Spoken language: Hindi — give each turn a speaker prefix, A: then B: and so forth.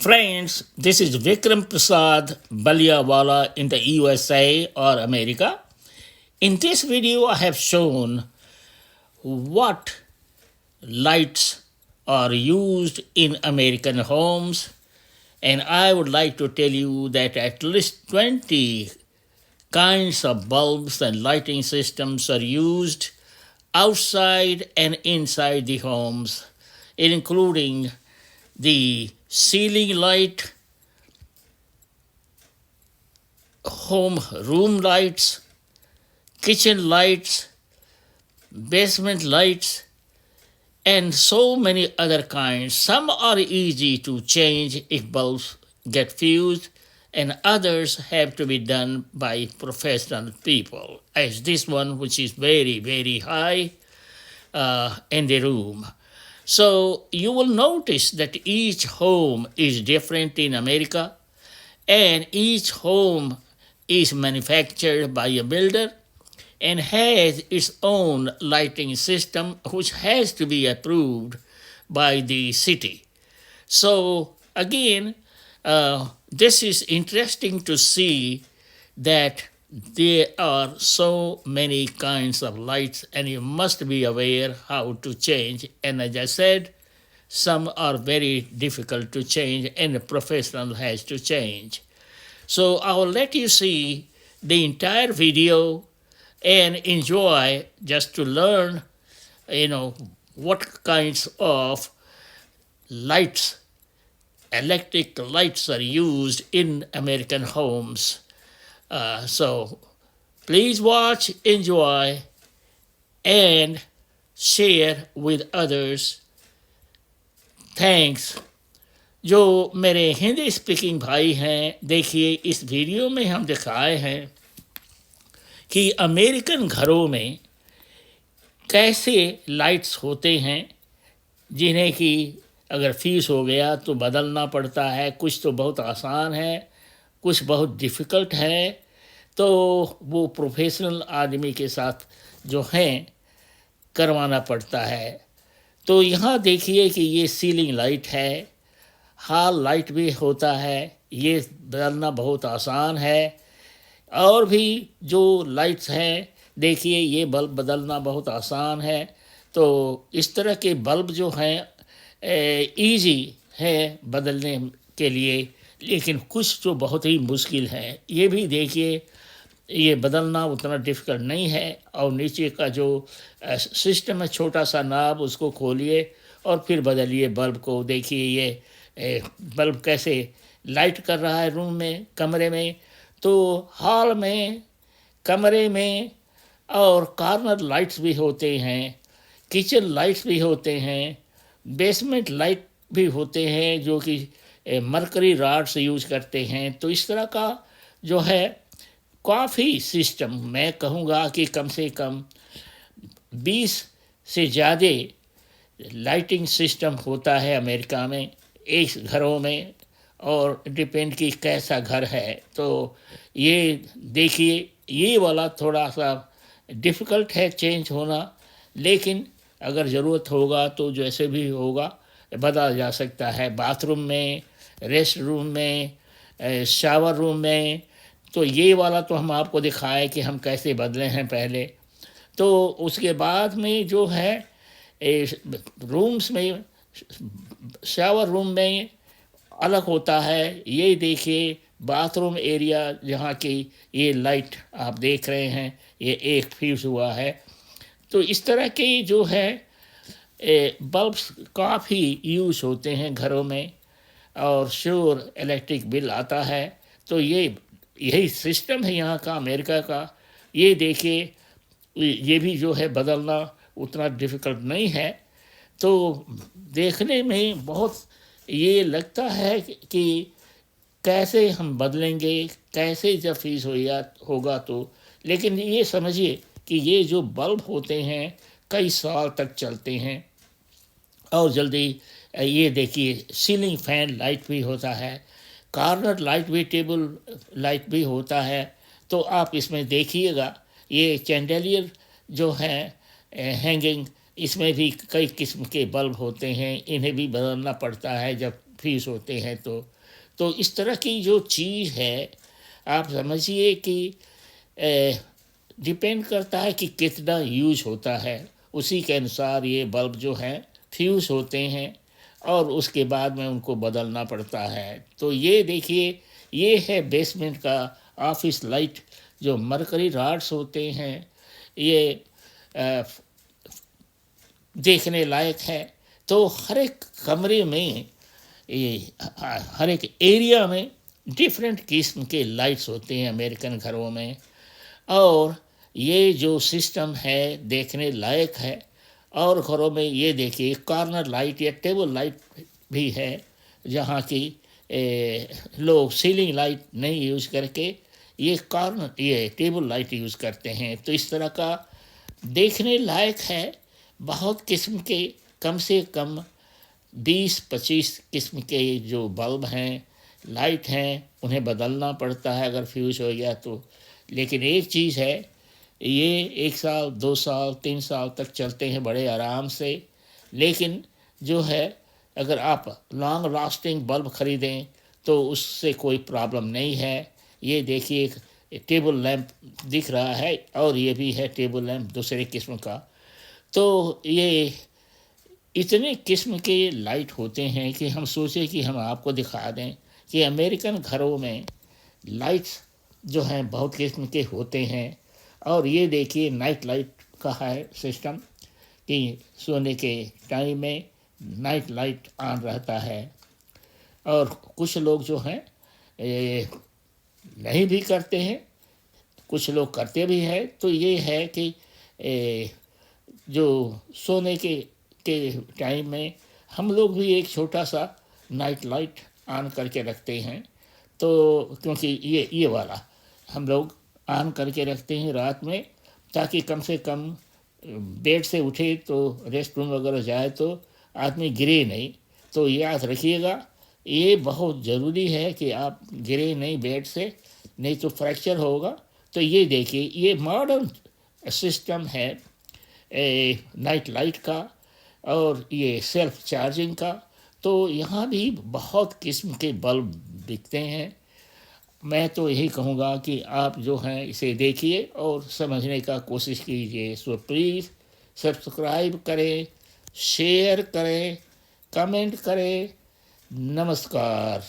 A: Friends, this is Vikram Prasad Baliawala in the USA or America. In this video, I have shown what lights are used in American homes, and I would like to tell you that at least 20 kinds of bulbs and lighting systems are used outside and inside the homes, including the ceiling light, home room lights, kitchen lights, basement lights, and so many other kinds. Some are easy to change if bulbs get fused, and others have to be done by professional people, as this one, which is very, very high in the room. So you will notice that each home is different in America, and each home is manufactured by a builder and has its own lighting system, which has to be approved by the city. So again, this is interesting to see that there are so many kinds of lights, and you must be aware how to change. And as I said, some are very difficult to change, and a professional has to change. So I will let you see the entire video and enjoy just to learn, what kinds of lights, electric lights are used in American homes. So please watch, enjoy, and share with others. Thanks. जो मेरे हिंदी स्पीकिंग भाई हैं, देखिए इस वीडियो में हम दिखाए हैं कि अमेरिकन घरों में कैसे लाइट्स होते हैं, जिन्हें कि अगर फ्यूज हो गया तो बदलना पड़ता है। कुछ तो बहुत आसान है, कुछ बहुत डिफ़िकल्ट है, तो वो प्रोफेशनल आदमी के साथ जो हैं करवाना पड़ता है। तो यहाँ देखिए कि ये सीलिंग लाइट है, हॉल लाइट भी होता है, ये बदलना बहुत आसान है। और भी जो लाइट्स हैं, देखिए ये बल्ब बदलना बहुत आसान है। तो इस तरह के बल्ब जो हैं ईजी है बदलने के लिए, लेकिन कुछ तो बहुत ही मुश्किल है। ये भी देखिए, ये बदलना उतना डिफ़िकल्ट नहीं है। और नीचे का जो सिस्टम है, छोटा सा नाब, उसको खोलिए और फिर बदलिए बल्ब को। देखिए ये बल्ब कैसे लाइट कर रहा है रूम में, कमरे में। तो हॉल में, कमरे में, और कॉर्नर लाइट्स भी होते हैं, किचन लाइट्स भी होते हैं, बेसमेंट लाइट भी होते हैं, जो कि मरकरी रॉड्स यूज करते हैं। तो इस तरह का जो है काफ़ी सिस्टम, मैं कहूँगा कि कम से कम 20 से ज़्यादा लाइटिंग सिस्टम होता है अमेरिका में, एक घरों में, और डिपेंड कि कैसा घर है। तो ये देखिए, ये वाला थोड़ा सा डिफ़िकल्ट है चेंज होना, लेकिन अगर ज़रूरत होगा तो जैसे भी होगा बदला जा सकता है। बाथरूम में, रेस्ट रूम में, शावर रूम में। तो ये वाला तो हम आपको दिखाए कि हम कैसे बदले हैं पहले। तो उसके बाद में जो है रूम्स में, शावर रूम में अलग होता है। ये देखिए बाथरूम एरिया, जहाँ की ये लाइट आप देख रहे हैं, ये एक फ्यूज हुआ है। तो इस तरह के जो है बल्ब्स काफ़ी यूज़ होते हैं घरों में, और श्योर इलेक्ट्रिक बिल आता है। तो यही सिस्टम है यहाँ का, अमेरिका का। ये देखिए, ये भी जो है बदलना उतना डिफ़िकल्ट नहीं है। तो देखने में बहुत ये लगता है कि कैसे हम बदलेंगे, कैसे जब फ्यूज होगा तो। लेकिन ये समझिए कि ये जो बल्ब होते हैं कई साल तक चलते हैं। और जल्दी ये देखिए, सीलिंग फैन लाइट भी होता है, कॉर्नर लाइट भी, टेबल लाइट भी होता है। तो आप इसमें देखिएगा, ये चैंडेलियर जो है हैंगिंग, इसमें भी कई किस्म के बल्ब होते हैं, इन्हें भी बदलना पड़ता है जब फ्यूज़ होते हैं तो इस तरह की जो चीज़ है, आप समझिए कि डिपेंड करता है कि कितना यूज़ होता है, उसी के अनुसार ये बल्ब जो हैं फ्यूज़ होते हैं और उसके बाद में उनको बदलना पड़ता है। तो ये देखिए, ये है बेसमेंट का ऑफिस लाइट, जो मरकरी रॉड्स होते हैं, ये अ, देखने लायक है। तो हर एक कमरे में, ये हर एक एरिया में डिफरेंट किस्म के लाइट्स होते हैं अमेरिकन घरों में। और ये जो सिस्टम है देखने लायक है। और घरों में ये देखिए, कॉर्नर लाइट या टेबल लाइट भी है, जहाँ की लोग सीलिंग लाइट नहीं यूज़ करके ये टेबल लाइट यूज़ करते हैं। तो इस तरह का देखने लायक है। बहुत किस्म के, कम से कम 20-25 किस्म के जो बल्ब हैं, लाइट हैं, उन्हें बदलना पड़ता है अगर फ्यूज़ हो गया तो। लेकिन एक चीज़ है, ये 1 साल, 2 साल, 3 साल तक चलते हैं बड़े आराम से। लेकिन जो है, अगर आप लॉन्ग लास्टिंग बल्ब खरीदें तो उससे कोई प्रॉब्लम नहीं है। ये देखिए, एक टेबल लैंप दिख रहा है, और ये भी है टेबल लैंप दूसरे किस्म का। तो ये इतने किस्म के लाइट होते हैं कि हम सोचे कि हम आपको दिखा दें कि अमेरिकन घरों में लाइट्स जो हैं बहुत किस्म के होते हैं। और ये देखिए, नाइट लाइट का है सिस्टम कि सोने के टाइम में नाइट लाइट ऑन रहता है। और कुछ लोग जो हैं ये नहीं भी करते हैं, कुछ लोग करते भी हैं। तो ये है कि जो सोने के टाइम में हम लोग भी एक छोटा सा नाइट लाइट ऑन करके रखते हैं। तो क्योंकि ये वाला हम लोग ऑन करके रखते हैं रात में, ताकि कम से कम बेड से उठे तो रेस्ट रूम वगैरह जाए तो आदमी गिरे नहीं। तो याद रखिएगा, ये बहुत ज़रूरी है कि आप गिरे नहीं बेड से, नहीं तो फ्रैक्चर होगा। तो ये देखिए, ये मॉडर्न सिस्टम है नाइट लाइट का, और ये सेल्फ चार्जिंग का। तो यहाँ भी बहुत किस्म के बल्ब बिकते हैं। मैं तो यही कहूँगा कि आप जो हैं इसे देखिए और समझने का कोशिश कीजिए। सो प्लीज़ सब्सक्राइब करें, शेयर करें, कमेंट करें। नमस्कार।